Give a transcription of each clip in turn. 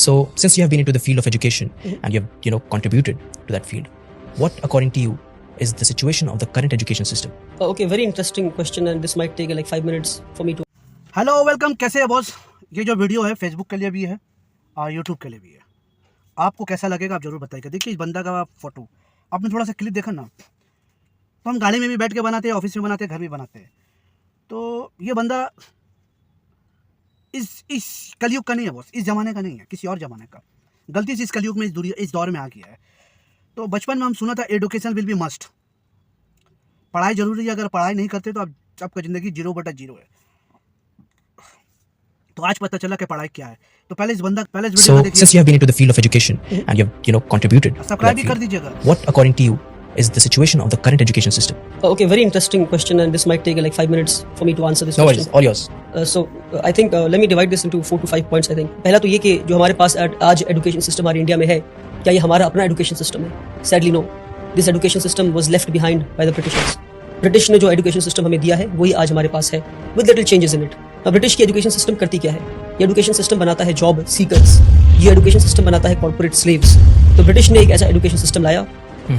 So, since you have been into the field of education and you have, contributed to that field, what, according to you, is the situation of the current education system? Okay, very interesting question, and this might take like 5 minutes for me to. Hello welcome, कैसे है boss? ये जो video है Facebook के लिए भी है और यूट्यूब के लिए भी है। आपको कैसा लगेगा आप जरूर बताइएगा। देखिए इस बंदा का फोटो आपने थोड़ा सा क्लिप देखा ना, तो हम गाड़ी में भी बैठ के बनाते हैं, ऑफिस में बनाते हैं, घर में बनाते हैं। तो ये बंदा इस कलयुग का नहीं है बॉस, इस ज़माने का नहीं है, किसी और ज़माने का। गलती से इस कलयुग में इस दौर में आ गया है। तो बचपन में हम सुना था एडुकेशन विल बी मस्ट, पढ़ाई जरूरी है, अगर पढ़ाई नहीं करते तो आपका ज़िंदगी 0/0 है। तो आज पता चला कि पढ़ाई क्या है। तो पहले इस video So, since you have been into the field of education and you have, contributed to subscribe that भी कर field, दीजिएगा। what, according to you, is the situation of the current education system? Okay, very interesting question, and this might take like 5 minutes for me to answer this No question. worries, all yours. I think let me divide this into 4 to 5 points. I think पहला तो ये कि जो हमारे पास आज education system हमारे India में है, क्या ये हमारा अपना एजुकेशन सिस्टम है? Sadly no. This education system was left behind by the Britishers. British ने जो एजुकेशन सिस्टम हमें दिया है वही आज हमारे पास है, with little changes in it. अब ब्रिटिश की एजुकेशन सिस्टम करती क्या है? ये एजुकेशन सिस्टम बनाता है जॉब सीकर्स, ये एजुकेशन सिस्टम बनाता है कॉर्पोरेट स्लेव्स। तो ब्रिटिश ने एक ऐसा एजुकेशन सिस्टम लाया,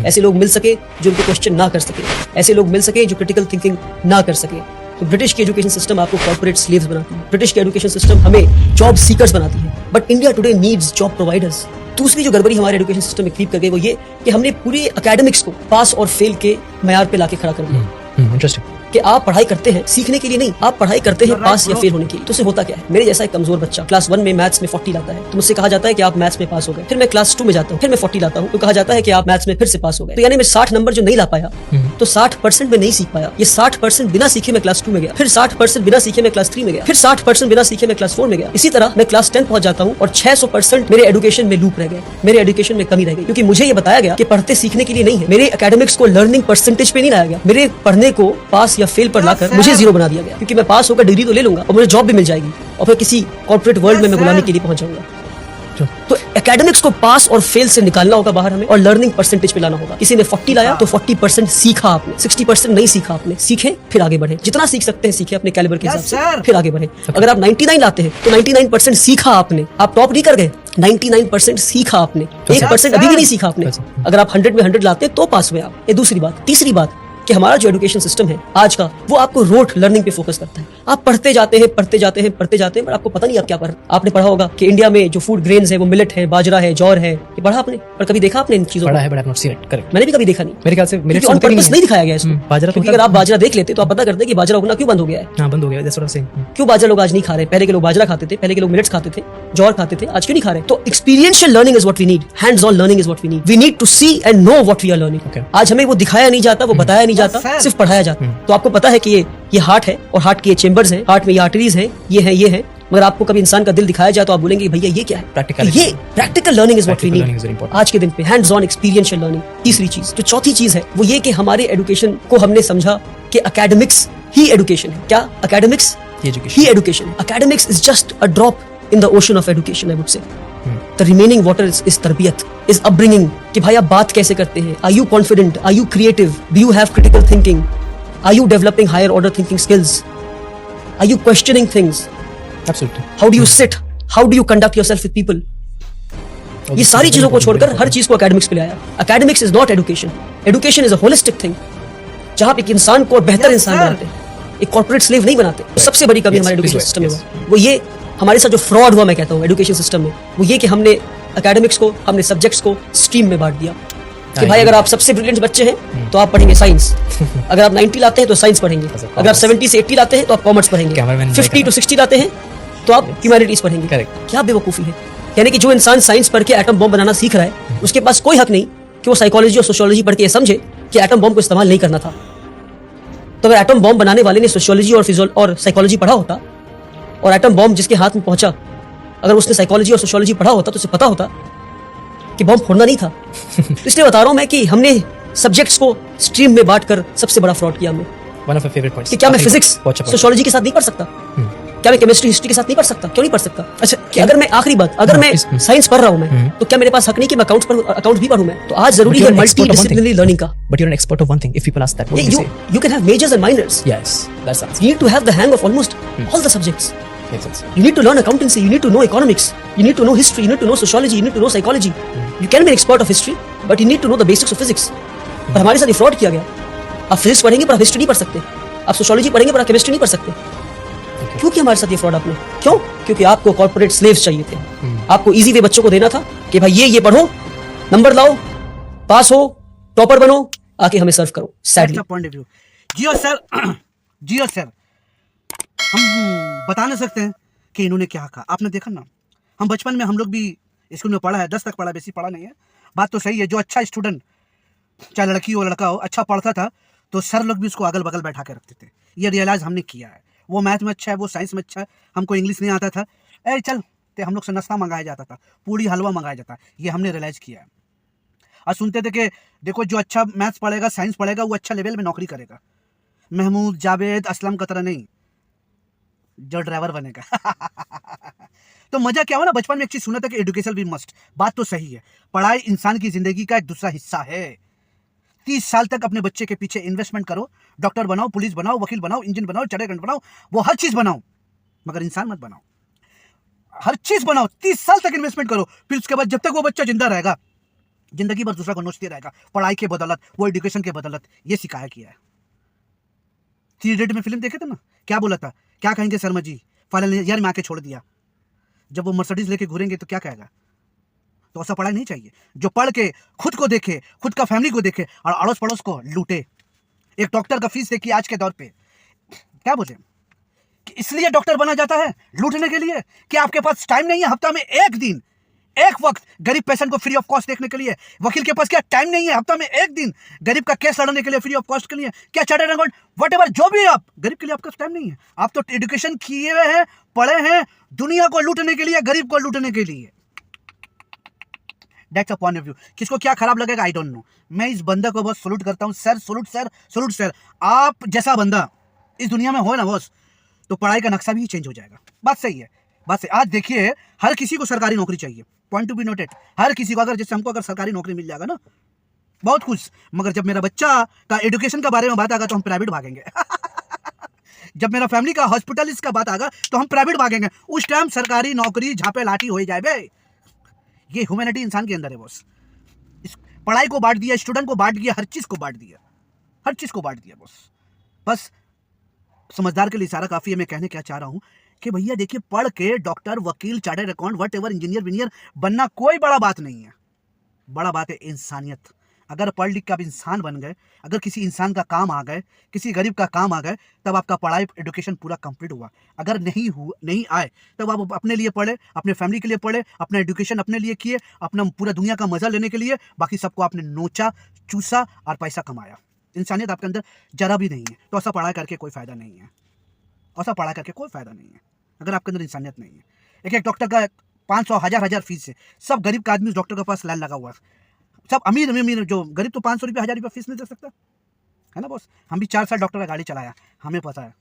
ऐसे लोग मिल सके जो उनको क्वेश्चन ना कर सके, ऐसे लोग मिल सके जो क्रिटिकल थिंकिंग ना कर सके। तो ब्रिटिश की एजुकेशन सिस्टम आपको कॉर्पोरेट स्लेव्स बनाती है, ब्रिटिश की एजुकेशन सिस्टम हमें जॉब सीकर्स बनाती है। But India today needs job providers. दूसरी जो गड़बड़ी हमारे एजुकेशन सिस्टम में क्रीप कर गई वो ये कि हमने पूरे एकेडमिक्स को पास और फेल के मयार पे लाके खड़ा कर दिया। Interesting. कि आप पढ़ाई करते हैं सीखने के लिए नहीं, आप पढ़ाई करते हैं पास या फेल होने के लिए। तो उससे होता क्या है? मेरे जैसा एक कमजोर बच्चा क्लास 1 में मैथ्स में 40 लाता है, तो मुझसे कहा जाता है कि आप मैथ्स में पास हो गए। फिर मैं क्लास 2 में जाता हूँ, फिर मैं 40 लाता हूँ, तो कहा जाता है कि आप मैथ्स में फिर से पास हो गए। तो यानी मैं 60 नंबर जो नहीं ला पाया, तो 60% में नहीं सीख पाया। ये 60% बिना सीखे मैं क्लास 2 में गया, फिर 60% बिना सीखे मैं क्लास 3 में गया, फिर 60% बिना सीखे मैं क्लास 4 में गया। इसी तरह मैं क्लास 10 पहुंच जाता हूँ और 600% मेरे एजुकेशन में लूप रह गए, मेरे एजुकेशन में कमी रह गई, क्योंकि मुझे ये बताया गया कि पढ़ते सीखने के लिए नहीं है। मेरे एकेडमिक्स को लर्निंग परसेंटेज पे नहीं लाया गया, मेरे पढ़ने को पास या फेल पर लाकर मुझे 0 बना दिया गया, क्योंकि मैं पास होकर डिग्री तो ले लूंगा और मुझे जॉब भी मिल जाएगी और फिर किसी कॉर्पोरेट वर्ल्ड में मैं गुलामी के लिए पहुंच जाऊंगा। तो एकेडमिक्स को पास और फेल से निकालना होगा बाहर हमें, और लर्निंग परसेंटेज पे लाना होगा। किसी ने 40 लाया तो 40% सीखा आपने, 60% नहीं सीखा आपने। सीखे फिर आगे बढ़े, जितना सीख सकते हैं सीखे अपने कैलिबर के हिसाब से, फिर आगे बढ़े। अगर आप 99 लाते हैं तो 99% सीखा आपने, आप टॉप नहीं कर गए, 99% सीखा आपने, 1% अभी भी नहीं सीखा आपने। अगर आप 100 में 100 लाते तो पास हुए आप। ये दूसरी बात। तीसरी बात कि हमारा जो एजुकेशन सिस्टम है आज का, वो आपको रोट लर्निंग पे फोकस करता है। आप पढ़ते जाते हैं पर आपको पता नहीं आप क्या पढ़ रहे। आपने पढ़ा होगा कि इंडिया में जो फूड ग्रेन्स है वो मिलेट है, बाजरा है, जौर है, ये पढ़ा आपने? पर कभी देखा आपने इन चीजों को? पढ़ा है, but I've not seen it. Correct. मैंने भी कभी देखा नहीं। मेरे ख्याल से मिलेट्स ऑन पर्पस नहीं दिखाया गया इसको। बाजरा तो अगर आप बाजरा देख लेते तो आप पता करते कि बाजरा उगना क्यों बंद हो गया है। हाँ, बंद हो गया। That's what I'm saying. क्यों बाजरा लोग आज नहीं खा रहे? पहले के लोग बाजरा खाते थे, पहले के लोग मिलेट्स खाते थे, जौर खाते थे, आज क्यों नहीं खा रहे? तो experiential learning is what we need, hands on learning is what we need. We need to see and know what we are learning. आज हमें वो दिखाया नहीं जाता, वो बताया नहीं जाता, सिर्फ पढ़ाया जाता। तो आपको पता है कि ये हार्ट है और हार्ट के ये चेंबर्स हैं, हार्ट में ये आर्टरीज हैं, ये हैं। मगर आपको कभी इंसान का दिल दिखाया जाए तो आप बोलेंगे भैया ये क्या है? ये practical learning is what we need आज के दिन पे, हैंड्स ऑन एक्सपीरियंशियल लर्निंग। तीसरी चीज, जो चौथी चीज है वो ये कि हमारे एजुकेशन को हमने समझा कि एकेडमिक्स ही एजुकेशन है। क्या? एकेडमिक्स ही एजुकेशन है। Academics is just a drop in the ocean of education, I would say. The remaining water is तरबियत, इज अपब्रिंगिंग, कि भाई आप बात कैसे करते हैं, are you confident, are you creative, do you have critical thinking, are you developing higher order thinking skills, are you questioning things, Absolutely. how do you sit, how do you conduct yourself with people? ये सारी चीजों को छोड़कर हर चीज को academics पे लाया। Academics is not education, education is a holistic thing, जहां पे एक इंसान को बेहतर इंसान बनाते हैं, एक कॉर्पोरेट स्लेव नहीं बनाते। सबसे बड़ी कमी हमारे एजुकेशन सिस्टम में वो ये, हमारे साथ जो फ्रॉड हुआ मैं कहता हूँ एजुकेशन सिस्टम में, वो ये कि हमने एकेडमिक्स को, हमने सब्जेक्ट्स को स्ट्रीम में बांट दिया कि भाई अगर आप सबसे ब्रिलियंट बच्चे हैं तो आप पढ़ेंगे साइंस, अगर आप 90 लाते हैं तो साइंस पढ़ेंगे, अगर आप 70 से 80 लाते हैं तो आप कॉमर्स पढ़ेंगे, 50 to 60 लाते हैं तो आप ह्यूमैनिटीज पढ़ेंगे। क्या बेवकूफी है? यानी कि जो इंसान साइंस पढ़ के एटम बॉम्ब बनाना सीख रहा है, उसके पास कोई हक नहीं कि वो साइकोलॉजी और सोशियोलॉजी पढ़ के ये समझे कि एटम बॉम्ब को इस्तेमाल नहीं करना था। तो अगर एटम बॉम्ब बनाने वाले ने सोशियोलॉजी और साइकोलॉजी पढ़ा होता, और एटम बॉम्ब जिसके हाथ में पहुंचा, अगर उसने साइकोलॉजी और सोशियोलॉजी पढ़ा होता तो उसे पता होता कि बॉम्ब फोड़ना नहीं था। इसलिए बता रहा हूं मैं कि हमने सब्जेक्ट्स को स्ट्रीम में बांटकर सबसे बड़ा फ्रॉड किया हमने। One of my favorite points. कि क्या मैं फिजिक्स सोशियोलॉजी के साथ नहीं पढ़ सकता? क्या मैं केमिस्ट्री हिस्ट्री के साथ नहीं पढ़ सकता? क्यों नहीं पढ़ सकता? अच्छा, कि अगर मैं आखिरी बात, अगर मैं साइंस पढ़ रहा हूं मैं, तो क्या मेरे पास हक नहीं कि मैं अकाउंट्स भी पढूं मैं? तो आज जरूरी है मल्टी डिसिप्लिनरी लर्निंग का। But you're an expert of one thing. If people ask that, what do you say? You can have majors and minors. Yes, that's it. You need to have the hang of almost all the subjects. Makes sense. You need to learn accountancy, you need to know economics, you need to know history, you need to know sociology, you need to know psychology. You can be an expert of history, but you need to know the basics of physics. और हमारे साथ ये fraud किया गया. आप physics पढ़ेंगे पर आप हिस्ट्री नहीं पढ़ सकते. आप सोशियोलॉजी पढ़ेंगे पर आप केमिस्ट्री नहीं पढ़ सकते. क्यों किया हमारे साथ ये फ्रॉड आपने? क्यों? क्योंकि आपको कॉर्पोरेट स्लेव्स चाहिए थे. आपको इजी वे बच्चों को देना था कि भाई ये पढ़ो, नंबर लाओ, पास हो, टॉपर बनो, आके हमें सर्व करो. Sadly. Point of view. Jio sir, Jio sir, हम बता नहीं सकते हैं कि इन्होंने क्या कहा. आपने देखा ना, हम बचपन में हम लोग भी स्कूल में पढ़ा है, 10 तक पढ़ा, बेसी पढ़ा नहीं है. बात तो सही है, जो अच्छा स्टूडेंट, चाहे लड़की हो लड़का हो, अच्छा पढ़ता था तो सर लोग भी उसको अगल बगल बैठा के रखते थे. ये रियलाइज हमने किया है. वो मैथ में अच्छा है, वो साइंस में अच्छा है, हमको इंग्लिश नहीं आता था, ए चल ते हम लोग से नाश्ता मंगाया जाता था, पूड़ी हलवा मंगाया जाता. ये हमने रियलाइज किया है. और सुनते थे कि देखो जो अच्छा मैथ्स पढ़ेगा, साइंस पढ़ेगा, वो अच्छा लेवल में नौकरी करेगा. महमूद, जावेद, असलम का तरह नहीं, जो ड्राइवर बनेगा. तो मजा क्या हुआ ना, बचपन में एक चीज सुना था कि एजुकेशन भी मस्ट. बात तो सही है, पढ़ाई इंसान की जिंदगी का एक दूसरा हिस्सा है. 30 साल तक अपने बच्चे के पीछे इन्वेस्टमेंट करो, डॉक्टर बनाओ, पुलिस बनाओ, वकील बनाओ, इंजन बनाओ, चढ़े बनाओ, वो हर चीज बनाओ, मगर इंसान मत बनाओ. हर चीज बनाओ, 30 साल तक इन्वेस्टमेंट करो, फिर उसके बाद जब तक वो बच्चा जिंदा रहेगा, जिंदगी भर दूसरा को नोचते रहेगा, पढ़ाई के बदौलत, वो एजुकेशन के बदौलत. ये सिखाया किया है. 3 इडियट में फिल्म देखे थे ना, क्या बोला था, क्या कहेंगे शर्मा जी, फाइनल ईयर में आके छोड़ दिया. जब वो मर्सिडीज लेके घूरेंगे तो क्या कहेगा. तो ऐसा पढ़ाई नहीं चाहिए. जो पढ़ के खुद को देखे, खुद का फैमिली को देखे और अड़ोस पड़ोस को लूटे. एक डॉक्टर का फीस देखिए आज के दौर पे, क्या बोले कि इसलिए डॉक्टर बना जाता है लूटने के लिए कि आपके पास टाइम नहीं है हफ्ता में एक दिन, एक वक्त गरीब पेशेंट को फ्री ऑफ कॉस्ट देखने के लिए. वकील के पास क्या टाइम नहीं है हफ्ता में एक दिन गरीब का केस लड़ने के लिए फ्री ऑफ कॉस्ट के लिए. क्या चार्टर्ड अकाउंट व्हाटएवर जो भी आप, गरीब के लिए आपका टाइम नहीं है. आप तो एजुकेशन किए हुए हैं, पढ़े हैं दुनिया को लूटने के लिए, गरीब को लूटने के लिए. That's a point of view. किसको क्या खराब लगेगा आई डोंट नो. मैं इस बंदा को बहुत सलूट करता हूँ. Sir salute sir, salute sir. आप जैसा बंदा इस दुनिया में हो ना बॉस, तो पढ़ाई का नक्शा भी चेंज हो जाएगा. बात सही है, बात सही. आज देखिए हर किसी को सरकारी नौकरी चाहिए. Point to be noted. हर किसी को, अगर जैसे हमको अगर सरकारी नौकरी मिल जाएगा ना, बहुत खुश. मगर जब मेरा बच्चा का एजुकेशन का बारे में बात आएगा तो हम प्राइवेट भागेंगे. जब मेरा फैमिली का हॉस्पिटलिस्ट का बात आएगा तो हम प्राइवेट भागेंगे. उस टाइम सरकारी नौकरी झापे लाठी हो जाए बे. ये ह्यूमैनिटी इंसान के अंदर है बॉस. इस पढ़ाई को बांट दिया, स्टूडेंट को बांट दिया, हर चीज को बांट दिया, हर चीज को बांट दिया बॉस. बस समझदार के लिए इशारा काफी है. मैं कहने क्या चाह रहा हूं कि भैया देखिए, पढ़ के डॉक्टर, वकील, chartered account, whatever, engineer veneer बनना कोई बड़ा बात नहीं है. बड़ा बात है इंसानियत. अगर पढ़ लिख के आप इंसान बन गए, अगर किसी इंसान का काम आ गए, किसी गरीब का काम आ गए, तब आपका पढ़ाई एजुकेशन पूरा कंप्लीट हुआ. अगर नहीं आए तब आप अपने लिए पढ़े, अपने फैमिली के लिए पढ़े, अपना एजुकेशन अपने लिए किए, अपना पूरा दुनिया का मजा लेने के लिए. बाकी सबको आपने नोचा, चूसा और पैसा कमाया. इंसानियत आपके अंदर जरा भी नहीं है. तो ऐसा पढ़ाई करके कोई फायदा नहीं है. ऐसा पढ़ाई करके कोई फायदा नहीं है अगर आपके अंदर इंसानियत नहीं है. एक डॉक्टर का 500 हजार फीस है. सब गरीब का आदमी उस डॉक्टर के पास लाइन लगा हुआ है. सब अमीर जो गरीब तो 500 रुपये, 1000 रुपये फीस नहीं दे सकता है ना बॉस. हम भी 4 साल डॉक्टर का गाड़ी चलाया, हमें पता है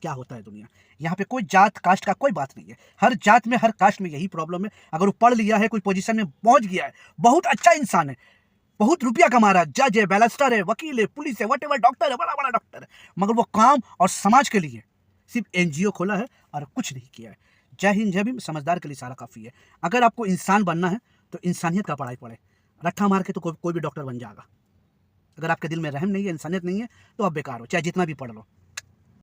क्या होता है दुनिया. यहाँ पे कोई जात कास्ट का कोई बात नहीं है. हर जात में, हर कास्ट में यही प्रॉब्लम है. अगर वो पढ़ लिया है, कोई पोजीशन में पहुंच गया है, बहुत अच्छा इंसान है, बहुत रुपया कमा रहा है, जज है, बैरिस्टर है, वकील है, पुलिस है, व्हाटएवर, डॉक्टर है, बड़ा बड़ा डॉक्टर है, मगर वो काम और समाज के लिए सिर्फ एनजीओ खोला है और कुछ नहीं किया है. जय हिंद, जय भीम. समझदार के लिए सारा काफ़ी है. अगर आपको इंसान बनना है तो इंसानियत का पढ़ाई पढ़े. रट्ठा मार के तो कोई भी डॉक्टर बन जाएगा. अगर आपके दिल में रहम नहीं है, इंसानियत नहीं है, तो आप बेकार हो, चाहे जितना भी पढ़ लो.